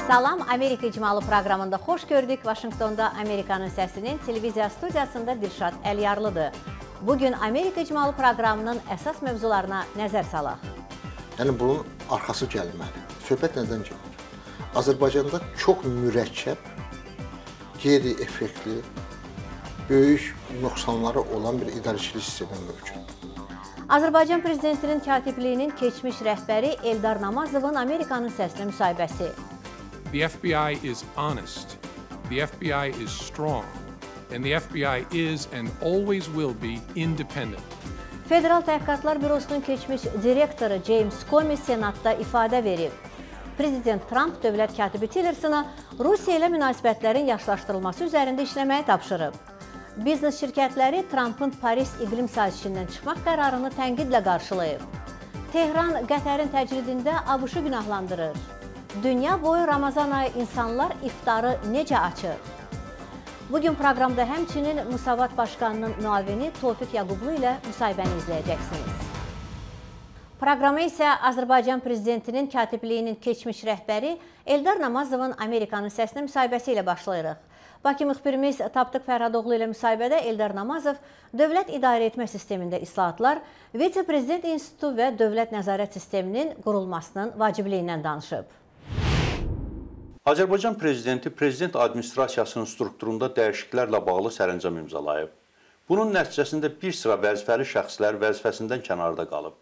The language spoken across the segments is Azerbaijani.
Salam, Amerika İcmalı proqramında xoş gördük. Vaşinqtonda Amerikanın Səsinin televiziya studiyasında Dilşad Əliyarlıdır. Bugün Amerika İcmalı proqramının əsas mövzularına nəzər salaq. Yəni, bunun arxası gəlməli. Söhbət nədən gəlir? Azərbaycanda çox mürəkkəb, qeyri-effektli, böyük nöqsanları olan bir idarəçilik sistemi mövcuddur. Azərbaycan Prezidentinin katibliyinin keçmiş rəhbəri Eldar Namazovun Amerikanın Səsinə müsahibəsi. The FBI is honest, the FBI is strong, and the FBI is and always will be independent. Federal Təhqiqatlar Bürosunun keçmiş direktoru James Comey Senatda ifadə verib. Prezident Trump dövlət katibi Tillersona Rusiya ilə münasibətlərin yaşlaşdırılması üzərində işləməyi tapşırıb. Biznes şirkətləri Trump'ın Paris iqlim sazişindən çıxmaq qərarını tənqidlə qarşılayıb. Tehran Qətərin təcridində ABŞ-ı günahlandırır. Dünya boyu Ramazan ayı insanlar iftarı necə açır? Bugün proqramda həmçinin Müsavat Başqanının müavini Tofiq Yaqublu ilə müsahibəni izləyəcəksiniz. Proqrama isə Azərbaycan Prezidentinin katibliyinin keçmiş rəhbəri Eldar Namazovun Amerikanın Səsinə müsahibəsi ilə başlayırıq. Bakı müxbirimiz Tapdıq Fərhadoğlu ilə müsahibədə Eldar Namazov Dövlət İdarəetmə Sistemində İslahatlar, Vitse-Prezident İnstitutu və Dövlət Nəzarət Sisteminin qurulmasının vacibliyindən danışıb. Azərbaycan Prezidenti Prezident Administrasiyasının strukturunda dəyişikliklərlə bağlı sərəncam imzalayıb. Bunun nəticəsində bir sıra vəzifəli şəxslər vəzifəsindən kənarda qalıb.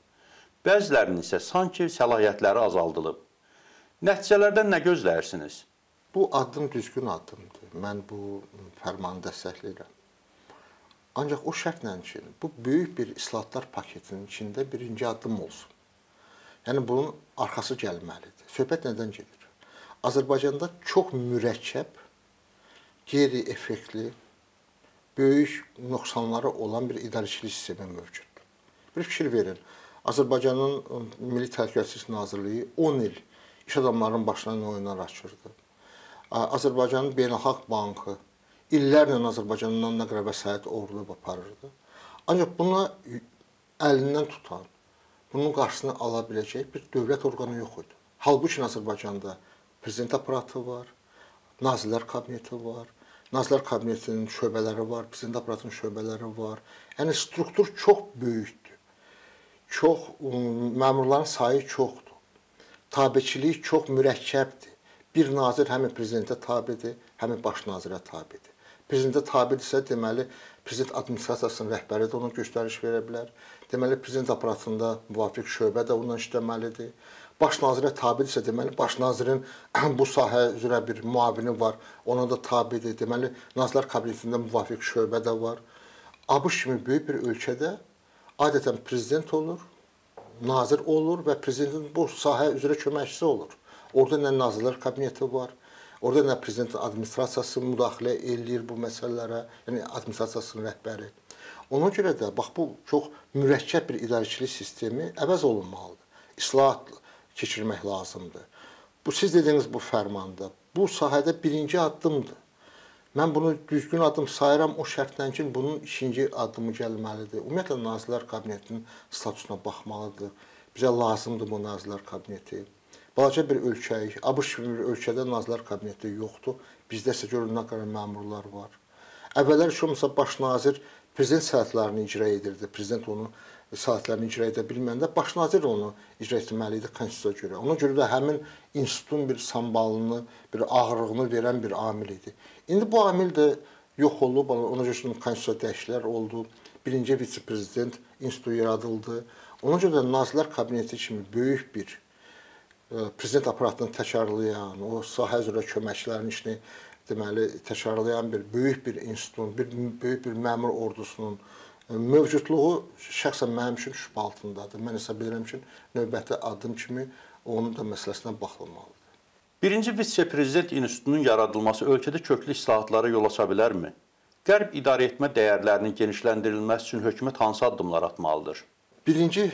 Bəzilərinin isə sanki səlahiyyətləri azaldılıb. Nəticələrdən nə gözləyirsiniz? Bu addım düzgün addımdır. Mən bu fərmanı dəstəkləyirəm. Ancaq o şərtlə ki, bu böyük bir islahatlar paketinin içində birinci addım olsun. Yəni, bunun arxası gəlməlidir. Söhbət nədən gedir? Azərbaycanda çox mürəkkəb, qeyri-effektli, böyük nöqsanları olan bir idarəçilik sistemi mövcuddur. Bir fikir verin, Azərbaycanın Milli Təhlükəsizlik Nazirliyi 10 il iş adamlarının başına oyunlar açırdı. Azərbaycanın Beynəlxalq Bankı illərlə Azərbaycandan nəqrə vəsait ordu aparırdı. Ancaq buna əlindən tutan, bunun qarşısını ala biləcək bir dövlət orqanı yox idi. Halbuki Azərbaycanda Prezident aparatı var, Nazirlər Kabineti var, Nazirlər Kabinetinin şöbələri var, Prezident aparatının şöbələri var. Yəni, struktur çox böyükdür. Məmurların sayı çoxdur. Tabeçilik çox mürəkkəbdir. Bir nazir həmin prezidentə tabidir, həmin baş nazirə tabidir. Prezidentə tabidirsə, deməli, prezident administrasiyasının rəhbəri də ona göstəriş verə bilər. Deməli, prezident aparatında müvafiq şöbə də ondan işləməlidir. Baş nazirə tabidirsə, deməli, baş nazirin bu sahə üzrə bir müavini var, ona da tabidir. Deməli, Nazirlər Kabinetində müvafiq şöbə də var. ABŞ kimi böyük bir ölkədə adətən prezident olur, nazir olur və prezidentin bu sahə üzrə köməkçisi olur. Orada nə Nazirlər Kabineti var, orada nə prezident administrasiyası müdaxilə eləyir bu məsələlərə, yəni administrasiyasının rəhbəri. Ona görə də, bax, bu çox mürəkkəb bir idarəçilik sistemi əvəz olunmalıdır. İslahat keçirmək lazımdır. Bu, siz dediyiniz bu fərmanda, bu sahədə birinci addımdır. Mən bunu düzgün addım sayıram o şərtlə ki, bunun ikinci addımı gəlməlidir. Ümumiyyətlə, Nazirlər Kabinetinin statusuna baxmalıdır. Bizə lazımdır bu Nazirlər Kabineti. Balaca bir ölkəyik, ABŞ kimi bir ölkədə Nazirlər Kabineti yoxdur. Bizdə isə görün nə qədər məmurlar var. Əvvəllər heç olmasa baş nazir prezident səlahiyyətlərini icra edirdi. Prezident onu səlahiyyətlərini icra edə bilməndə baş nazir onu icra etməli idi konstitusiyaya görə. Ona görə də həmin institutun bir sambalını, bir ağırlığını verən bir amil idi. İndi bu amil də yox olub, ona görə konstitusiya dəyişikliklər oldu. Birinci vitse-prezident institutu yaradıldı. Ona görə də Nazirlər Kabineti kimi böyük bir prezident aparatını təkrarlayan, o sahə üzrə köməkçilərin işini deməli təkrarlayan bir böyük bir institutun, böyük bir məmur ordusunun mövcudluğu şəxsən mənim üçün şübhə altındadır. Mən hesab edirəm ki, növbəti addım kimi onun da məsələsinə baxılmalıdır. Birinci Vitse-Prezident İnstitutunun yaradılması ölkədə köklü islahatlara yol aça bilərmi? Qərb idarəetmə dəyərlərinin genişləndirilməsi üçün hökumət hansı addımlar atmalıdır? Birinci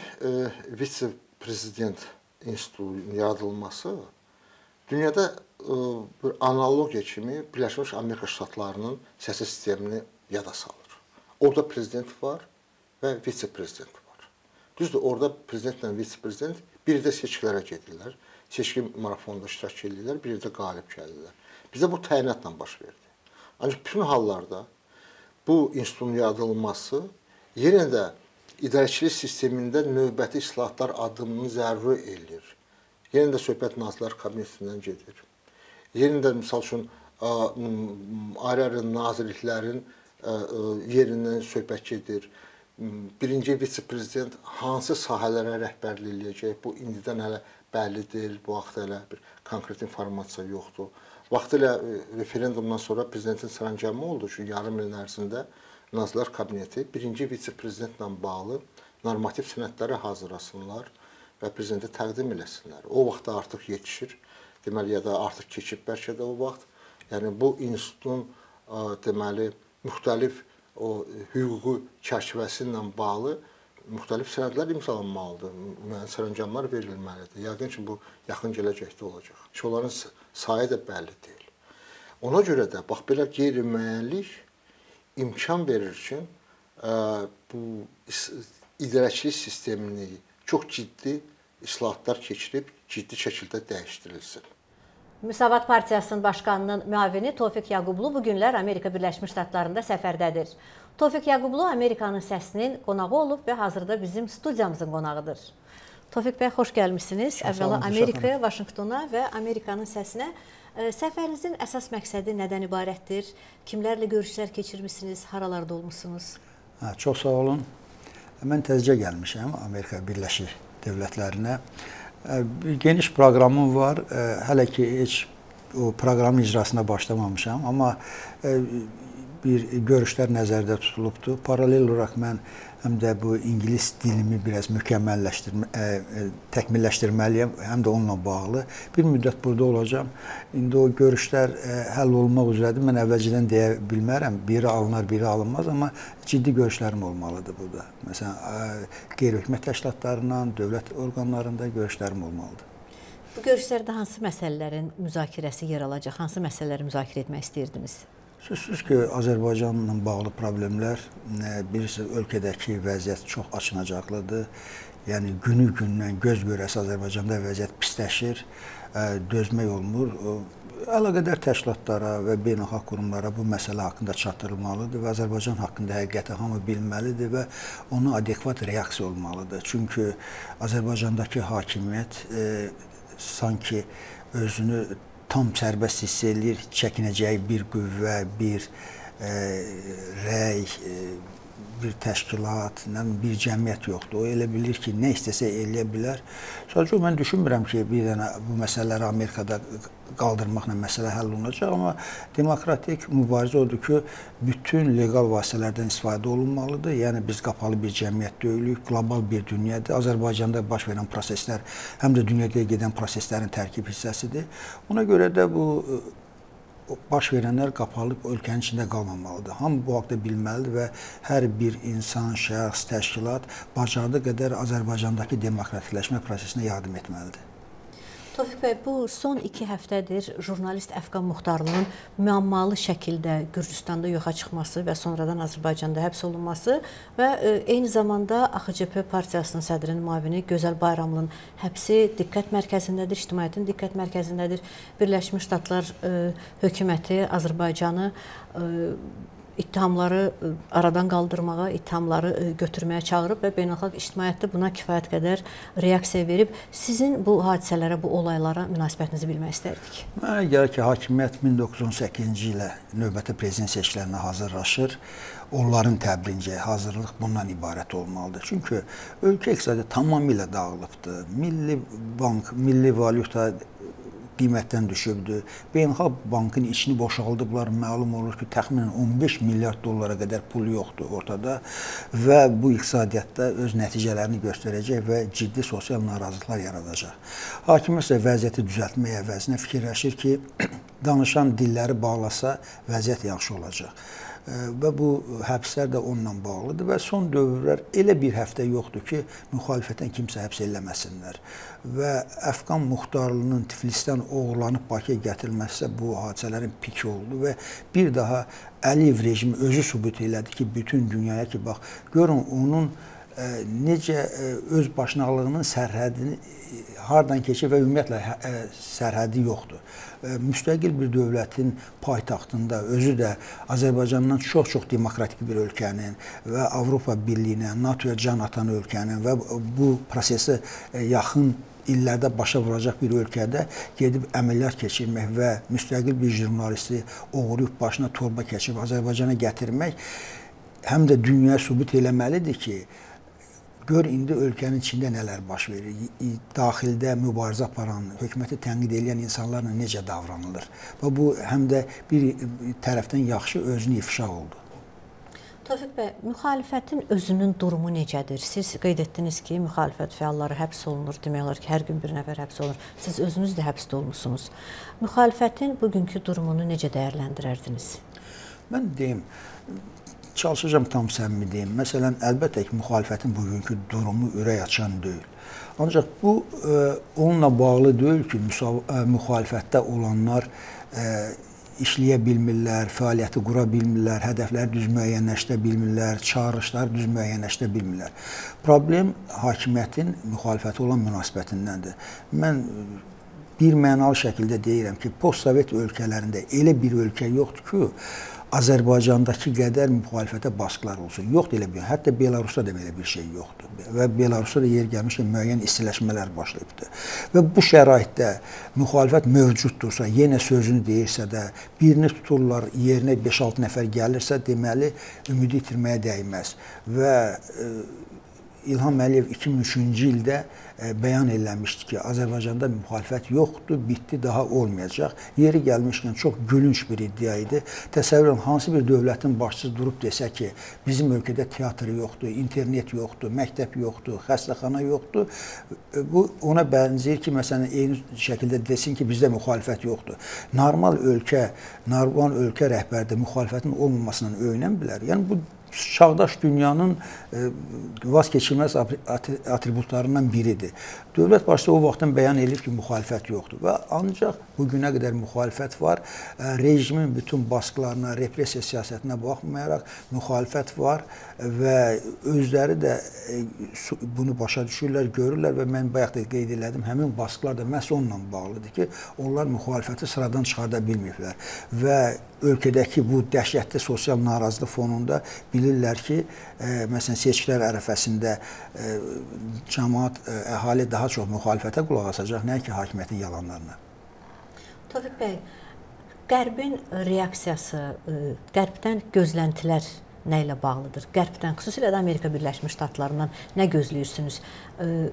Vitse-Prezident İnstitutunun yaradılması dünyada bir analogiya kimi Birləşmiş Amerika Ştatlarının səsi sistemini yada salır. Orada prezident var və vitse-prezident var. Düzdür, orada prezidentlə vitse-prezident bir də seçkilərə gedirlər. seçki marafonunda iştirak edirlər, biri də qalib gəlirlər. Bizdə bu təyinatla baş verdi. Ancaq bütün hallarda bu institutun yaradılması yenə də idarəçilik sistemində növbəti islahatlar addımını zəruri eləyir. Yenə də söhbət Nazirlər Kabinetindən gedir. Yenə də misal üçün ayrı-ayrı nazirliklərin yerindən söhbət gedir. Birinci vitse-prezident hansı sahələrə rəhbərlik eləyəcək? Bu indidən hələ bəlli deyil. Bu vaxt hələ bir konkret informasiya yoxdur. Vaxtilə referendumdan sonra prezidentin sərəncamı oldu ki, yarım ilin ərzində Nazirlər Kabineti birinci vitse-prezidentlə bağlı normativ sənədləri hazırlasınlar və prezidentə təqdim eləsinlər. O vaxt artıq yetişir. Deməli, ya da artıq keçib bəlkə də o vaxt. Yəni, bu institutun deməli, müxtəlif o hüquqi çərçivəsi ilə bağlı müxtəlif sənədlər imzalanmalıdır, müəyyən sərəncamlar verilməlidir. Yəqin ki, bu yaxın gələcəkdə olacaq. Ki, onların sayı da bəlli deyil. Ona görə də, bax, belə qeyri-müəyyənlik imkan verir ki, bu idarəçilik sistemini çox ciddi islahatlar keçirib, ciddi şəkildə dəyişdirilsin. Müsavat Partiyasının başqanının müavini Tofiq Yaqublu bu günlər Amerika Birləşmiş Ştatlarında səfərdədir. Tofiq Yaqublu Amerikanın səsinin qonağı olub və hazırda bizim studiyamızın qonağıdır. Tofiq bəy, xoş gəlmişsiniz. Əvvəla Amerikaya, Vaşinqtona və Amerikanın səsinə. Səfərinizin əsas məqsədi nədən ibarətdir? Kimlərlə görüşlər keçirmişsiniz? Haralarda olmuşsunuz? Çox sağ olun. Mən təzəcə gəlmişəm Amerika Birləşik Dövlətlərinə. Geniş proqramım var. Hələ ki, heç o proqramın icrasına başlamamışam. Amma bir görüşlər nəzərdə tutulubdur. Paralel olaraq mən həm də bu ingilis dilimi biraz təkmilləşdirməliyəm, həm də onunla bağlı. Bir müddət burada olacam. İndi o görüşlər həll olmaq üzrədir. Mən əvvəlcədən deyə bilmərəm. Biri alınır, biri alınmaz, amma ciddi görüşlərim olmalıdır burada. Məsələn, qeyri-hökumət təşkilatlarından, dövlət orqanlarında görüşlərim olmalıdır. Bu görüşlərdə hansı məsələlərin müzakirəsi yer alacaq? Hansı məsələləri müzakirə etmək istəyirdiniz? Sözsüz ki, Azərbaycanla bağlı problemlər, birisi ölkədəki vəziyyət çox açınacaqlıdır. Yəni, günü-gündən göz görəsi Azərbaycanda vəziyyət pisləşir, dözmək olmur. Əlaqədar təşkilatlara və beynəlxalq qurumlara bu məsələ haqqında çatdırılmalıdır və Azərbaycan haqqında həqiqəti hamı bilməlidir və ona adekvat reaksiya olmalıdır. Çünki Azərbaycandakı hakimiyyət sanki özünü tam sərbəst hiss edir, çəkinəcəyi bir qüvvə, bir rəy, bir təşkilat, bir cəmiyyət yoxdur. O elə bilir ki, nə istəsə eləyə bilər. Sadəcə mən düşünmürəm ki, bir dənə bu məsələləri Amerikada qaldırmaqla məsələ həll olunacaq, amma demokratik mübarizə odur ki, bütün legal vasitələrdən istifadə olunmalıdır. Yəni, biz qapalı bir cəmiyyət deyilik, qlobal bir dünyadır. Azərbaycanda baş verən proseslər həm də dünyada gedən proseslərin tərkib hissəsidir. Ona görə də bu baş verənlər qapalı ölkənin içində qalmamalıdır. Hamı bu haqda bilməlidir və hər bir insan, şəxs, təşkilat bacardığı qədər Azərbaycandakı demokratikləşmə prosesinə yardım etməlidir. Tofiq bəy, bu son 2 həftədir jurnalist Əfqan Muxtarlının müəmmalı şəkildə Gürcüstanda yoxa çıxması və sonradan Azərbaycanda həbs olunması və eyni zamanda AXCP Partiyasının sədrinin müavini Gözəl Bayramlının həbsi diqqət mərkəzindədir, ictimaiyyətin diqqət mərkəzindədir. Birləşmiş Ştatlar hökuməti Azərbaycanı ittihamları aradan qaldırmağa, ittihamları götürməyə çağırıb və beynəlxalq ictimaiyyətdə buna kifayət qədər reaksiya verib. Sizin bu hadisələrə, bu olaylara münasibətinizi bilmək istərdik. Mənə gəlir ki, hakimiyyət 1918-ci ilə növbəti prezident seçkilərinə hazırlaşır. Onların təbliğinə hazırlıq bundan ibarət olmalıdır. Çünki ölkə iqtisadi tamamilə dağılıbdır. Milli bank, milli valyuta qiymətdən düşübdür. Beynəlxalq bankın içini boşaldıblar. Məlum olur ki, təxminən 15 milyard dollara qədər pul yoxdur ortada və bu iqtisadiyyatda öz nəticələrini göstərəcək və ciddi sosial narazılıqlar yaradacaq. Hakimiyyət isə vəziyyəti düzəltmək əvəzinə fikirləşir ki, danışan dilləri bağlasa vəziyyət yaxşı olacaq. Və bu həbslər də onunla bağlıdır və son dövrlər elə bir həftə yoxdur ki, müxalifətdən kimsə həbs eləməsinlər. Və Əfqan Muxtarlının Tiflisdən oğurlanıb Bakıya gətirilməsi bu hadisələrin piki oldu və bir daha Əliyev rejimi özü sübut elədi ki, bütün dünyaya ki, bax, görün onun necə öz başnalığının sərhədini hardan keçir və ümumiyyətlə sərhədi yoxdur. Müstəqil bir dövlətin paytaxtında özü də Azərbaycandan çox-çox demokratik bir ölkənin və Avropa Birliyinə, NATO-ya can atan ölkənin və bu prosesi yaxın illərdə başa vuracaq bir ölkədə gedib əməliyyat keçirmək və müstəqil bir jurnalisti oğurlayıb başına torba keçirib Azərbaycana gətirmək həm də dünyaya sübut eləməlidir ki, gör indi ölkənin içində nələr baş verir. Daxildə mübarizə aparan, hökuməti tənqid edən insanlarla necə davranılır. Və bu həm də bir tərəfdən yaxşı özünü ifşa oldu. Tofiq bəy, müxalifətin özünün durumu necədir? Siz qeyd etdiniz ki, müxalifət fəalları həbs olunur, demək olar ki, hər gün bir nəfər həbs olunur. Siz özünüz də həbsdə olmuşsunuz. Müxalifətin bugünkü durumunu necə dəyərləndirərdiniz? Mən deyim, çalışacağım tam səmimi deyim. Məsələn, əlbəttə ki, müxalifətin bugünkü durumu ürək açan deyil. Ancaq bu onunla bağlı deyil ki, müxalifətdə olanlar işləyə bilmirlər, fəaliyyəti qura bilmirlər, hədəfləri düz müəyyənləşdirə bilmirlər, çağırışları düz müəyyənləşdirə bilmirlər. Problem hakimiyyətin müxalifəti olan münasibətindəndir. Mən bir mənalı şəkildə deyirəm ki, postsovet ölkələrində elə bir ölkə yoxdur ki, Azərbaycandakı qədər müxalifətə baskılar olsun. Yoxdur elə bir. Hətta Belarusda da belə bir şey yoxdur. Və Belarusda da yer gəlmiş ki, müəyyən istiləşmələr başlayıbdır. Və bu şəraitdə müxalifət mövcuddursa, yenə sözünü deyirsə də, birini tuturlar, yerinə 5-6 nəfər gəlirsə, deməli, ümidi itirməyə dəyməz. Və İlham Əliyev 2003-cü ildə bəyan eləmişdi ki, Azərbaycanda müxalifət yoxdur, bitdi, daha olmayacaq. Yeri gəlmişkən çox gülünc bir iddia idi. Təsəvvür edin, hansı bir dövlətin başçısı durub desə ki, bizim ölkədə teatr yoxdur, internet yoxdur, məktəb yoxdur, xəstəxana yoxdur. Bu ona bənzəyir ki, məsələn, eyni şəkildə desin ki, bizdə müxalifət yoxdur. Normal ölkə rəhbərdə müxalifətin olmamasından öyünən bilər. Yəni, bu çağdaş dünyanın vaz keçilməz atributlarından biridir. Dövlət başçısı o vaxtdan bəyan edir ki, müxalifət yoxdur və ancaq bu günə qədər müxalifət var. Rejimin bütün baskılarına, repressiya siyasətinə baxmayaraq müxalifət var və özləri də bunu başa düşürlər, görürlər və mən bayaq da qeyd elədim, həmin baskılar da məhz onunla bağlıdır ki, onlar müxalifəti sıradan çıxarda bilməyiblər və ölkədəki bu dəhşətli sosial narazılıq fonunda bilirlər ki, məsələn, seçkilər ərəfəsində cəmaət, əhali daha çox müxalifətə qulaq asacaq, nə ki, hakimiyyətin yalanlarına. Tofiq bəy, Qərbin reaksiyası, Qərbdən gözləntilər nə ilə bağlıdır? Qərbdən, xüsusilə də Amerika Birləşmiş Ştatlarından nə gözləyirsiniz?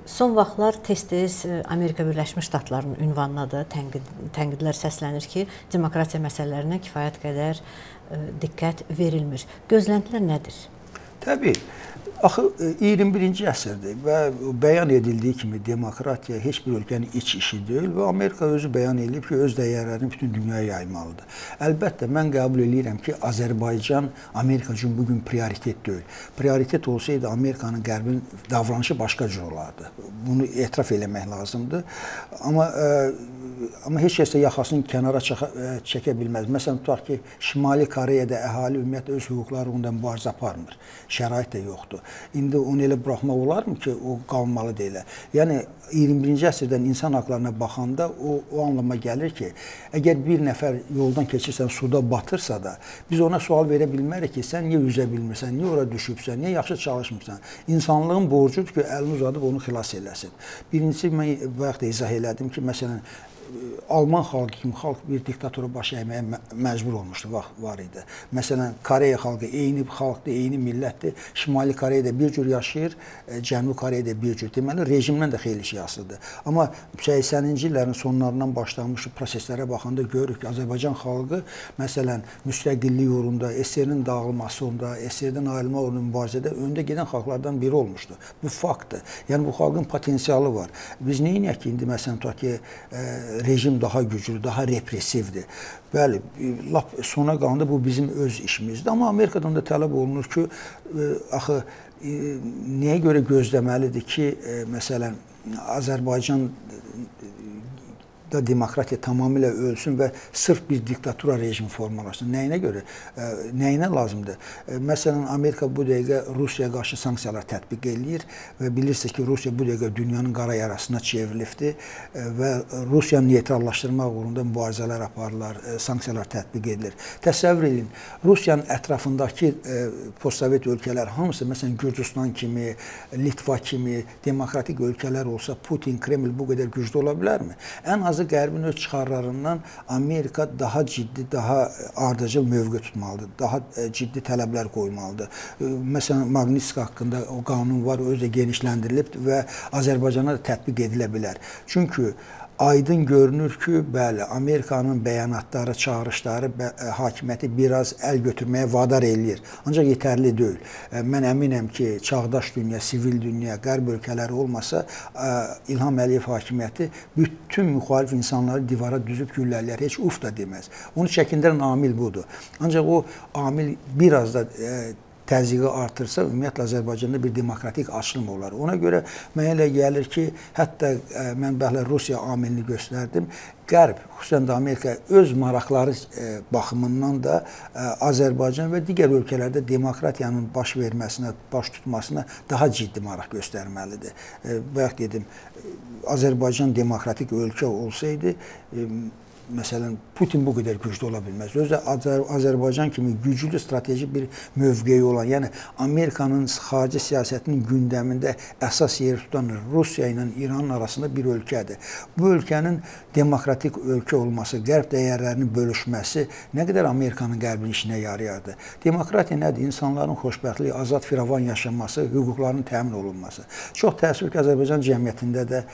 Son vaxtlar tez-tez Amerika Birləşmiş Ştatlarının ünvanına da tənqidlər səslənir ki, demokratiya məsələlərinə kifayət qədər diqqət verilmir. Gözləntilər nədir? Təbii. Axı 21-ci əsrdir və bəyan edildiyi kimi demokratiya heç bir ölkənin iç işi deyil və Amerika özü bəyan edib ki, öz dəyərlərini bütün dünyaya yaymalıdır. Əlbəttə, mən qəbul edirəm ki, Azərbaycan Amerika üçün bugün prioritet deyil. Prioritet olsaydı, Amerikanın, Qərbin davranışı başqa cür olardı. Bunu etiraf eləmək lazımdır. Amma heç kəs də yaxasını kənara çəkə bilməz. Məsələn, tutaq ki, Şimali Koreyada əhali ümumiyyətlə öz hüquqları ondan mübarizə aparmır. Şərait də yoxdur. İndi onu elə buraxmaq olarmı ki, o qalmalı deyilə. Yəni, 21-ci əsrdən insan haqlarına baxanda o anlama gəlir ki, əgər bir nəfər yoldan keçirsən, suda batırsa da, biz ona sual verə bilmərik ki, sən niyə üzə bilmirsən, niyə ora düşübsən, niyə yaxşı çalışmırsan? İnsanlığın borcudur ki, əlini uzadıb onu xilas eləsin. Birincisi, mən bayaq da izah elədim ki, məsələn, Alman xalqı kimi xalq bir diktatora baş əyməyə məcbur olmuşdu, var idi. Məsələn, Koreya xalqı eyni xalqdır, eyni millətdir. Şimali Koreyada bir cür yaşayır, Cənubi Koreyada bir cür. Deməli, rejimdən də xeyli şey asılıdır. Amma 80-ci illərin sonlarından başlanmış proseslərə baxanda görürük ki, Azərbaycan xalqı, məsələn, müstəqillik uğrunda, SSR-nin dağılması uğrunda, SSR-dən ayrılma uğrunda mübarizədə öndə gedən xalqlardan biri olmuşdu. Bu faktdır. Yəni, bu xalqın potensialı var. Biz neyinək ki, indi məsələn, tutaq ki, rejim daha güclü, daha repressivdir. Bəli, lap sona qalanda bu bizim öz işimizdir. Amma Amerikadan da tələb olunur ki, axı, nəyə görə gözləməlidir ki, məsələn, Azərbaycan da demokratiya tamamilə ölsün və sırf bir diktatura rejimi formalaşsın. Nəyinə görə? Nəyinə lazımdır? Məsələn, Amerika bu dəqiqə Rusiyaya qarşı sanksiyalar tətbiq eləyir və bilirsiniz ki, Rusiya bu dəqiqə dünyanın qara yarasına çevrilibdir və Rusiyanı neytrallaşdırmaq uğrunda mübarizələr aparırlar, sanksiyalar tətbiq edilir. Təsəvvür edin, Rusiyanın ətrafındakı postsovet ölkələr hamısı, məsələn, Gürcüstan kimi, Litva kimi demokratik ölkələr olsa Putin, Kreml bu qədər güclü ola bilərmi? Ən azı Qərbin öz çıxarlarından Amerika daha ciddi, daha ardıcıl mövqe tutmalıdır, daha ciddi tələblər qoymalıdır. Məsələn, Magnitski haqqında o qanun var, o özü genişləndirilib və Azərbaycana da tətbiq edilə bilər. Çünki aydın görünür ki, bəli, Amerikanın bəyanatları, çağırışları hakimiyyəti biraz əl götürməyə vadar eləyir. Ancaq yetərli deyil. Mən əminəm ki, çağdaş dünya, sivil dünya, qərb ölkələri olmasa, İlham Əliyev hakimiyyəti bütün müxalif insanları divara düzüb güllələyər, heç uf da deməz. Onu çəkindirən amil budur. Ancaq o amil biraz da təzyiqi artırsa, ümumiyyətlə Azərbaycanda bir demokratik açılım olar. Ona görə mənə elə gəlir ki, hətta mən bəli Rusiya amilini göstərdim. Qərb, xüsusən də Amerika öz maraqları baxımından da Azərbaycan və digər ölkələrdə demokratiyanın baş verməsinə, baş tutmasına daha ciddi maraq göstərməlidir. Bayaq dedim, Azərbaycan demokratik ölkə olsaydı, məsələn, Putin bu qədər güclü ola bilməz. Özü Azərbaycan kimi güclü strateji bir mövqeyi olan, yəni Amerikanın xarici siyasətinin gündəmində əsas yer tutan Rusiya ilə İranın arasında bir ölkədir. Bu ölkənin demokratik ölkə olması, qərb dəyərlərini bölüşməsi nə qədər Amerikanın qərbin işinə yarayardı. Demokratiya nədir? İnsanların xoşbəxtliyi, azad firavan yaşaması, hüquqlarının təmin olunması. Çox təəssüf ki, Azərbaycan cəmiyyətində də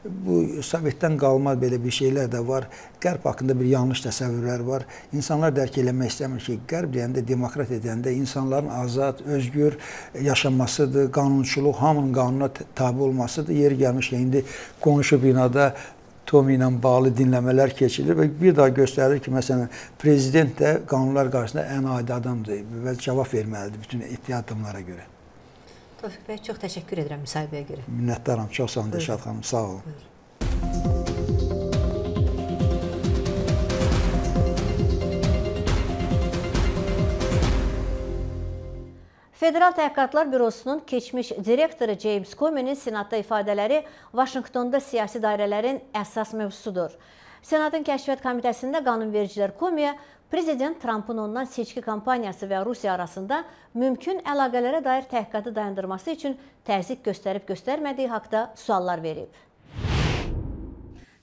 bu Sovetdən qalma belə bir şeylər də var. Qərb haqqında bir yanlış təsəvvürlər var. İnsanlar dərk eləmək istəmir ki, qərb deyəndə, demokratiya deyəndə insanların azad, özgür yaşamasıdır, qanunçuluq, hamının qanuna tabi olmasıdır. Yeri gəlmişkən, indi qonşu binada Tomi ilə bağlı dinləmələr keçilir və bir daha göstərir ki, məsələn, prezident də qanunlar qarşısında ən adi adamdır və cavab verməlidir bütün iddialara görə. Tofiq bəy, çox təşəkkür edirəm müsahibəyə görə. Minnətdaram, çox sağ olun Dilşad xanım, sağ olun. Buyurun. Federal Təhqiqatlar Bürosunun keçmiş direktoru James Comey'nin Senatda ifadələri Vaşinqtonda siyasi dairələrin əsas mövzusudur. Senatın Kəşfiyyat Komitəsində qanunvericilər Comey'ə Prezident Trumpın ondan seçki kampaniyası və Rusiya arasında mümkün əlaqələrə dair təhqiqatı dayandırması üçün təzyiq göstərib-göstərmədiyi haqda suallar verib.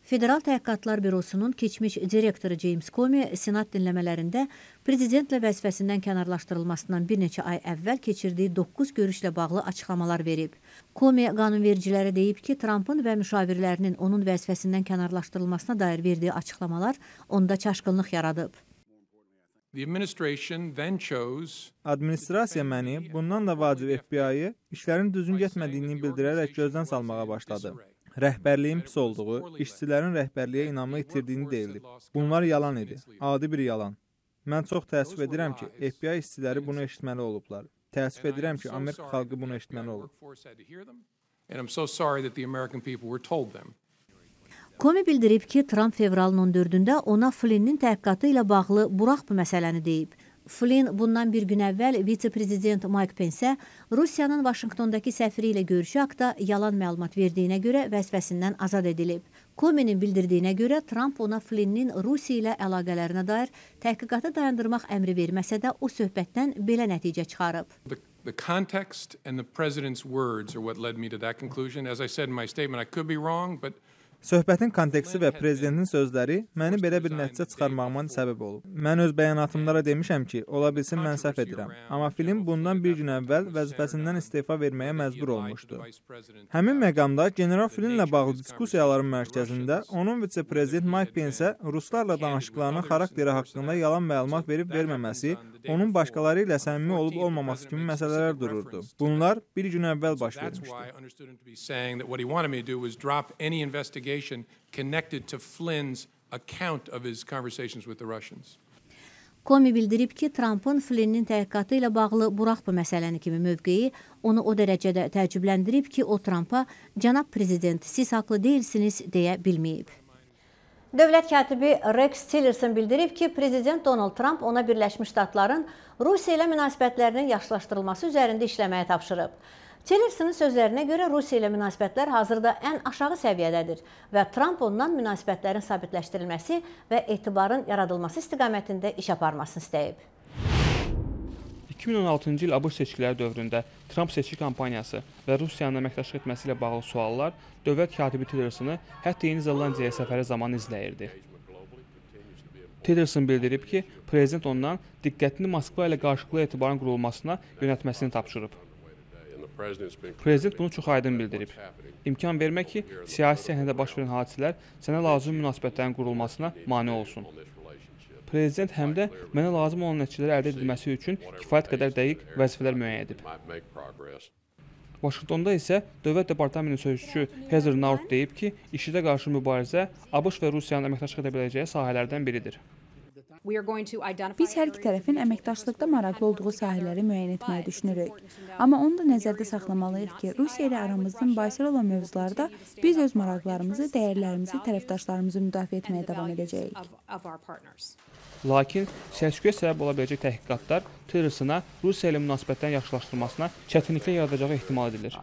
Federal Təhqiqatlar Bürosunun keçmiş direktoru James Comey Senat dinləmələrində prezidentlə vəzifəsindən kənarlaşdırılmasından bir neçə ay əvvəl keçirdiyi 9 görüşlə bağlı açıqlamalar verib. Comey qanunvericilərə deyib ki, Trumpın və müşavirlərinin onun vəzifəsindən kənarlaşdırılmasına dair verdiyi açıqlamalar onda çaşqınlıq yaradıb. Administrasiya məni bundan da vacib FBI-yi işlərin düzgün getmədiyini bildirərək gözdən salmağa başladı. Rəhbərliyin pis olduğu, işçilərin rəhbərliyə inamı itirdiyini deyilib. Bunlar yalan idi, adi bir yalan. Mən çox təəssüf edirəm ki, FBI işçiləri bunu eşitməli olublar. Təəssüf edirəm ki, Amerika xalqı bunu eşitməli olub. Comey bildirib ki, Trump fevralın 14-də ona Flynn'in təhqiqatı ilə bağlı burax bu məsələni deyib. Flynn bundan bir gün əvvəl vitse-prezident Mike Pence Rusiyanın Vaşinqtondakı səfiri ilə görüşü haqda yalan məlumat verdiyinə görə vəzifəsindən azad edilib. Comey'nin bildirdiyinə görə Trump ona Flynn'in Rusiya ilə əlaqələrinə dair təhqiqatı dayandırmaq əmri verməsə də o söhbətdən belə nəticə çıxarıb. The context and the president's words are what led me to that conclusion. As I said in my statement, I could be wrong, but Söhbətin konteksti və prezidentin sözləri məni belə bir nəticə çıxarmağıma səbəb olub. Mən öz bəyanatımda demişəm ki, ola bilsin mən səhv edirəm. Amma Flynn bundan bir gün əvvəl vəzifəsindən istefa verməyə məcbur olmuşdu. Həmin məqamda General Flynnlə bağlı diskusiyaların mərkəzində onun vitse-prezident Mike Pence ruslarla danışıqlarının xarakteri haqqında yalan məlumat verib verməməsi, onun başqaları ilə səmimi olub olmaması kimi məsələlər dururdu. Bunlar bir gün əvvəl baş vermişdi. Connected to Flynn's account of his conversations with the Russians. Comey bildirib ki, Trumpın Flynn'in təhqiqatı ilə bağlı burax bu məsələni kimi mövqeyi onu o dərəcədə təəccübləndirib ki, o Trumpa "Cənab prezident, siz haqlı deyilsiniz" deyə bilməyib. Dövlət katibi Rex Tillerson bildirib ki, Prezident Donald Trump ona Birləşmiş Ştatların Rusiya ilə münasibətlərinin yaxşılaşdırılması üzərində işləməyə tapşırıb. Tillersonun sözlərinə görə Rusiya ilə münasibətlər hazırda ən aşağı səviyyədədir və Trump ondan münasibətlərin sabitləşdirilməsi və etibarın yaradılması istiqamətində iş aparmasını istəyib. 2016-cı il ABŞ seçkiləri dövründə Trump seçki kampaniyası və Rusiyanın əməkdaşlıq etməsi ilə bağlı suallar dövlət katibi Tillersonu hətta Yeni Zelandiyaya səfəri zamanı izləyirdi. Tillerson bildirib ki, prezident ondan diqqətini Moskva ilə qarşılıqlı etibarın qurulmasına yönəltməsini tapşırıb. Prezident bunu çox aydın bildirib. İmkan vermək ki, siyasi səhnədə baş verən hadisələr sənə lazım münasibətlərin qurulmasına mane olsun. Prezident həm də mənə lazım olan nəticələr əldə edilməsi üçün kifayət qədər dəqiq vəzifələr müəyyən edib. Vaşinqtonda isə Dövlət Departamentinin sözçüsü Heather Nauert deyib ki, IŞİD-ə qarşı mübarizə ABŞ və Rusiyanın əməkdaşlıq edə biləcəyi sahələrdən biridir. Biz hər iki tərəfin əməkdaşlıqda maraqlı olduğu sahələri müəyyən etməyi düşünürük. Amma onu da nəzərdə saxlamalıyıq ki, Rusiya ilə aramızda mübahisəli olan mövzularda biz öz maraqlarımızı, dəyərlərimizi, tərəfdaşlarımızı müdafiə etməyə davam edəcəyik. Lakin səs-küyə səbəb ola biləcək təhqiqatlar Tillersona Rusiya ilə münasibətlərin yaxşılaşdırılmasına çətinliklər yaradacağı ehtimal edilir.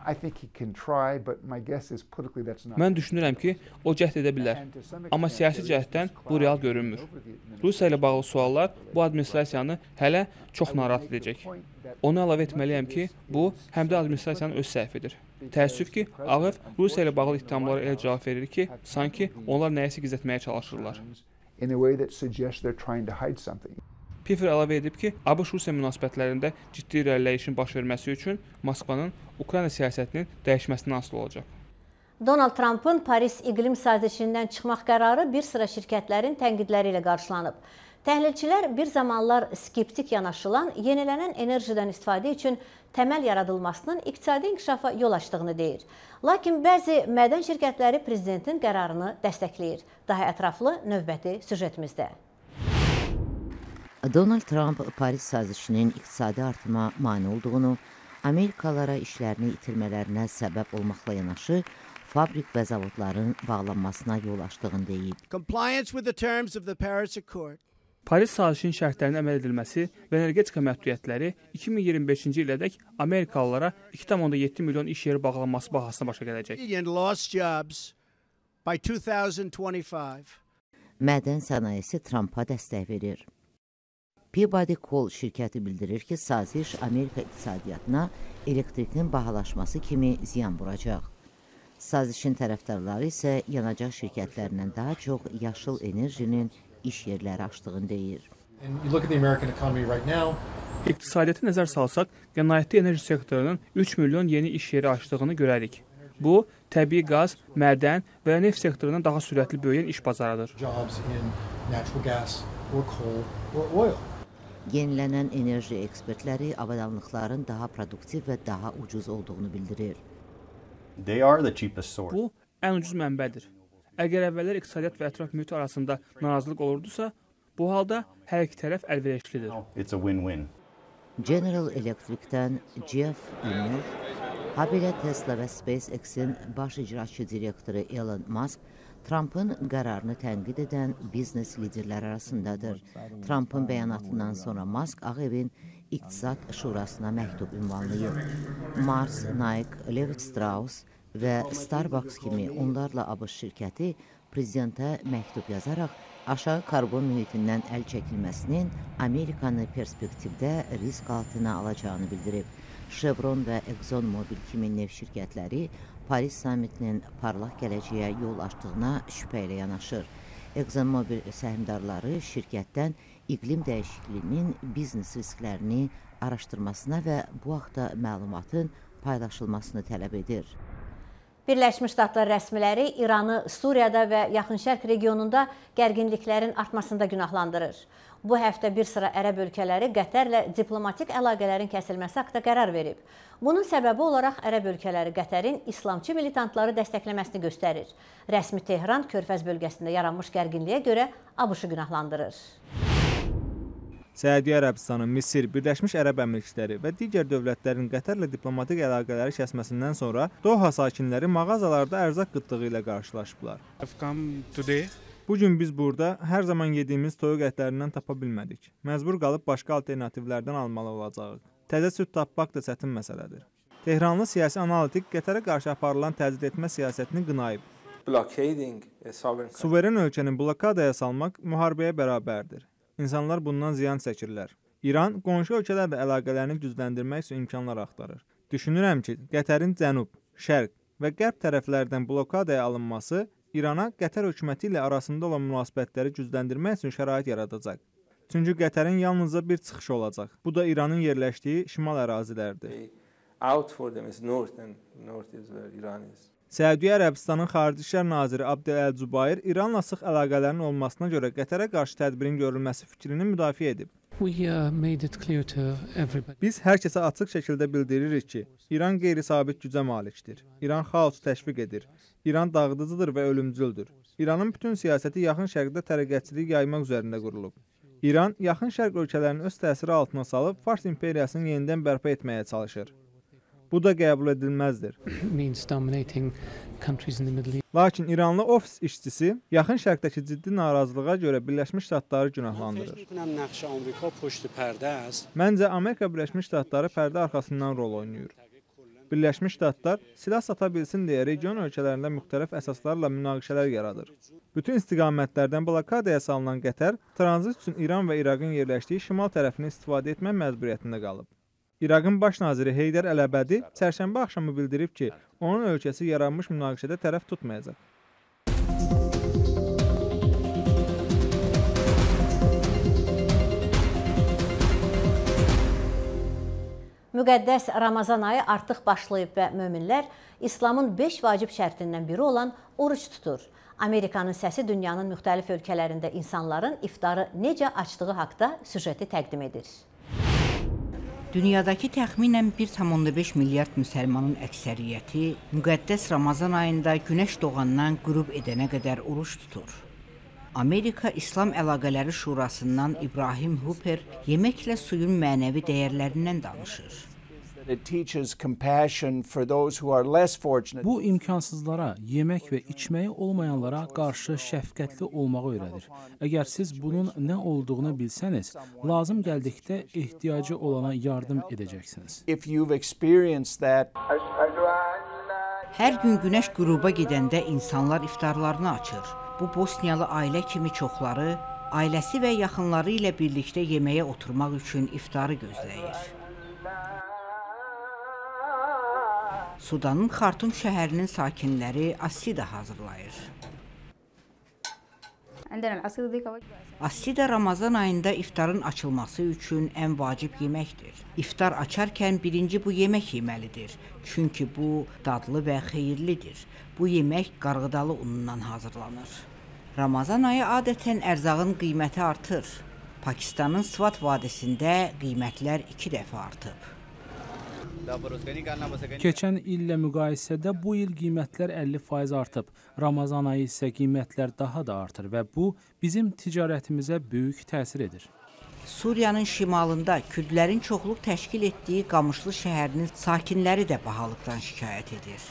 Mən düşünürəm ki, o cəhd edə bilər, amma siyasi cəhətdən bu real görünmür. Rusiya ilə bağlı suallar bu administrasiyanı hələ çox narahat edəcək. Onu əlavə etməliyəm ki, bu həm də administrasiyanın öz səhvidir. Təəssüf ki, Ağ Ev Rusiya ilə bağlı ittihamlara elə cavab verir ki, sanki onlar nəyəsə gizlətməyə çalışırlar. Pfeffer əlavə edib ki, ABŞ-Rusiya münasibətlərində ciddi irəliləyişin baş verməsi üçün Moskvanın Ukrayna siyasətinin dəyişməsindən asılı olacaq. Donald Trump'ın Paris iqlim sazişindən çıxmaq qərarı bir sıra şirkətlərin tənqidləri ilə qarşılanıb. Təhlilçilər bir zamanlar skeptik yanaşılan yenilənən enerjidən istifadə üçün təməl yaradılmasının iqtisadi inkişafa yol açdığını deyir. Lakin bəzi mədən şirkətləri prezidentin qərarını dəstəkləyir. Daha ətraflı növbəti süjetimizdə. Donald Trump Paris sazişinin iqtisadi artıma mane olduğunu, Amerikalılara işlərini itirmələrinə səbəb olmaqla yanaşı, fabrik və zavodların bağlanmasına yol açdığını deyib. Paris sazişinin şərtlərinin əməl edilməsi və energetika məhdudiyyətləri 2025-ci ilədək Amerikalılara 2,7 milyon iş yeri bağlanması bahasına başa gələcək. Mədən sənayesi Trumpa dəstək verir. Peabody Coal şirkəti bildirir ki, saziş Amerika iqtisadiyyatına elektrikin bahalaşması kimi ziyan vuracaq. Sazişin tərəfdarları isə yanacaq şirkətlərindən daha çox yaşıl enerjinin iş yerləri açdığını deyir. İqtisadiyyata nəzər salsaq, qənaətli enerji sektorunun 3 milyon yeni iş yeri açdığını görərik. Bu, təbii qaz, mədən və neft sektorundan daha sürətli böyüyən iş bazarıdır. Yenilənən enerji ekspertləri avadanlıqların daha produktiv və daha ucuz olduğunu bildirir. Bu, ən ucuz mənbədir. Əgər əvvəllər iqtisadiyyat və ətraf mühit arasında narazılıq olurdusa, bu halda hər iki tərəf əlverişlidir. General Electric'dən Jeff Immelt, habelə Tesla və SpaceX-in baş icraçı direktoru Elon Musk Trump'ın qərarını tənqid edən biznes liderlər arasındadır. Trump'ın bəyanatından sonra Musk Ağ Evin İqtisad Şurasına məktub ünvanlayıb. Mars, Nike, Levi Strauss və Starbucks kimi onlarla ABŞ şirkəti prezidentə məktub yazaraq aşağı karbon mühitindən əl çəkilməsinin Amerikanı perspektivdə risk altına alacağını bildirib. Chevron və ExxonMobil kimi neft şirkətləri Paris sammitinin parlaq gələcəyə yol açdığına şübhə ilə yanaşır. ExxonMobil səhmdarları şirkətdən iqlim dəyişikliyinin biznes risklərini araşdırmasına və bu haqda məlumatın paylaşılmasını tələb edir. Birləşmiş Ştatlar rəsmiləri İranı Suriyada və Yaxın Şərq regionunda gərginliklərin artmasında günahlandırır. Bu həftə bir sıra ərəb ölkələri Qətərlə diplomatik əlaqələrin kəsilməsi haqqında qərar verib. Bunun səbəbi olaraq ərəb ölkələri Qətərin islamçı militantları dəstəkləməsini göstərir. Rəsmi Tehran Körfəz bölgəsində yaranmış gərginliyə görə ABŞ-ı günahlandırır. Səudiyyə Ərəbistanı, Misir, Birləşmiş Ərəb Əmirlikləri və digər dövlətlərin Qətərlə diplomatik əlaqələri kəsməsindən sonra Doha sakinləri mağazalarda ərzaq qıtlığı ilə qarşılaşıblar. Bu gün biz burada hər zaman yediyimiz toyuq ətlərindən tapa bilmədik. Məcbur qalıb başqa alternativlərdən almalı olacağıq. Təzə süd tapmaq da çətin məsələdir. Tehranlı siyasi analitik Qətərə qarşı aparılan təcrid etmə siyasətini qınayıb. Suveren ölkənin blokadaya salmaq müharibəyə bərabərdir. İnsanlar bundan ziyan çəkirlər. İran qonşu ölkələrlə əlaqələrini gücləndirmək üçün imkanlar axtarır. Düşünürəm ki, Qətərin cənub, şərq və qərb tərəflərdən blokadaya alınması İrana Qətər hökuməti ilə arasında olan münasibətləri gücləndirmək üçün şərait yaradacaq. Çünki Qətərin yalnızca bir çıxışı olacaq. Bu da İranın yerləşdiyi şimal ərazilərdir. Səudiyyə Ərəbistanın Xarici İşlər Naziri Abdel-Əlcubayr İranla sıx əlaqələrin olmasına görə Qətərə qarşı tədbirin görülməsi fikrini müdafiə edib. Biz hər kəsə açıq şəkildə bildiririk ki, İran qeyri-sabit gücə malikdir. İran xaosu təşviq edir. İran dağıdıcıdır və ölümcüldür. İranın bütün siyasəti yaxın şərqdə tərəqqətçilik yaymaq üzərində qurulub. İran yaxın şərq ölkələrini öz təsiri altına salıb Fars imperiyasını yenidən bərpa etməyə çalışır. Bu da qəbul edilməzdir. Lakin İranlı ofis işçisi yaxın şərqdəki ciddi narazılığa görə Birləşmiş Ştatları günahlandırır. Məncə Amerika Birləşmiş Ştatları pərdə arxasından rol oynayır. Birləşmiş Ştatlar silah sata bilsin deyə region ölkələrində müxtəlif əsaslarla münaqişələr yaradır. Bütün istiqamətlərdən blokadaya salınan Qətər tranzit üçün İran və İraqın yerləşdiyi şimal tərəfini istifadə etmək məcburiyyətində qalıb. İraqın baş naziri Heydər Əl-Əbədi çərşənbə axşamı bildirib ki, onun ölkəsi yaranmış münaqişədə tərəf tutmayacaq. Müqəddəs Ramazan ayı artıq başlayıb və möminlər İslamın 5 vacib şərtindən biri olan oruç tutur. Amerikanın səsi dünyanın müxtəlif ölkələrində insanların iftarı necə açdığı haqda süjeti təqdim edir. Dünyadakı təxminən 1,5 milyard müsəlmanın əksəriyyəti müqəddəs Ramazan ayında günəş doğandan qürub edənə qədər oruç tutur. Amerika İslam Əlaqələri Şurasından İbrahim Hooper yeməklə suyun mənəvi dəyərlərindən danışır. Bu imkansızlara, yemək və içməyi olmayanlara qarşı şəfqətli olmağı öyrədir. Əgər siz bunun nə olduğunu bilsəniz, lazım gəldikdə ehtiyacı olana yardım edəcəksiniz. Hər gün günəş qüruba gedəndə insanlar iftarlarını açır. Bu Bosniyalı ailə kimi çoxları, ailəsi və yaxınları ilə birlikdə yeməyə oturmaq üçün iftarı gözləyir. Sudanın Xartum şəhərinin sakinləri assida hazırlayır. Assida Ramazan ayında iftarın açılması üçün ən vacib yeməkdir. İftar açarkən birinci bu yemək yeməlidir. Çünki bu dadlı və xeyirlidir. Bu yemək qarğıdalı unundan hazırlanır. Ramazan ayı adətən ərzağın qiyməti artır. Pakistanın Svat vadisində qiymətlər 2 dəfə artıb. Keçən illə müqayisədə bu il qiymətlər 50% artıb. Ramazan ayı isə qiymətlər daha da artır və bu bizim ticarətimizə böyük təsir edir. Suriyanın şimalında kürdlərin çoxluq təşkil etdiyi Qamışlı şəhərinin sakinləri də bahalıqdan şikayət edir.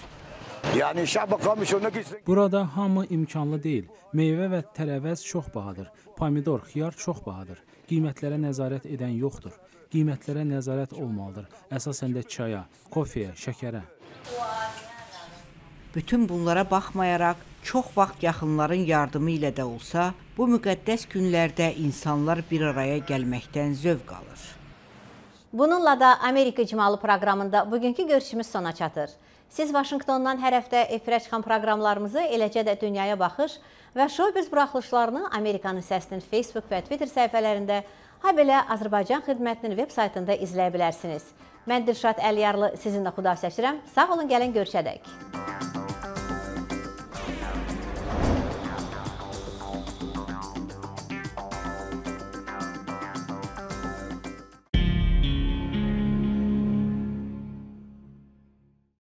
Burada hamı imkanlı deyil. Meyvə və tərəvəz çox bahadır. Pomidor, xiyar çox bahadır. Qiymətlərə nəzarət edən yoxdur. Qiymətlərə nəzarət olmalıdır. Əsasən də çaya, kofeyə, şəkərə. Bütün bunlara baxmayaraq, çox vaxt yaxınların yardımı ilə də olsa, bu müqəddəs günlərdə insanlar bir araya gəlməkdən zövq alır. Bununla da Amerika İcmalı proqramında bugünkü görüşümüz sona çatır. Siz Vaşinqtondan hər həftə efirə çıxan proqramlarımızı, eləcə də dünyaya baxış və showbiz buraxılışlarını Amerikanın Səsinin Facebook və Twitter səhifələrində, habelə Azərbaycan xidmətinin veb saytında izləyə bilərsiniz. Mən Dilşad Əliyarlı sizinlə xudafizləşirəm. Sağ olun, gəlin görüşədək.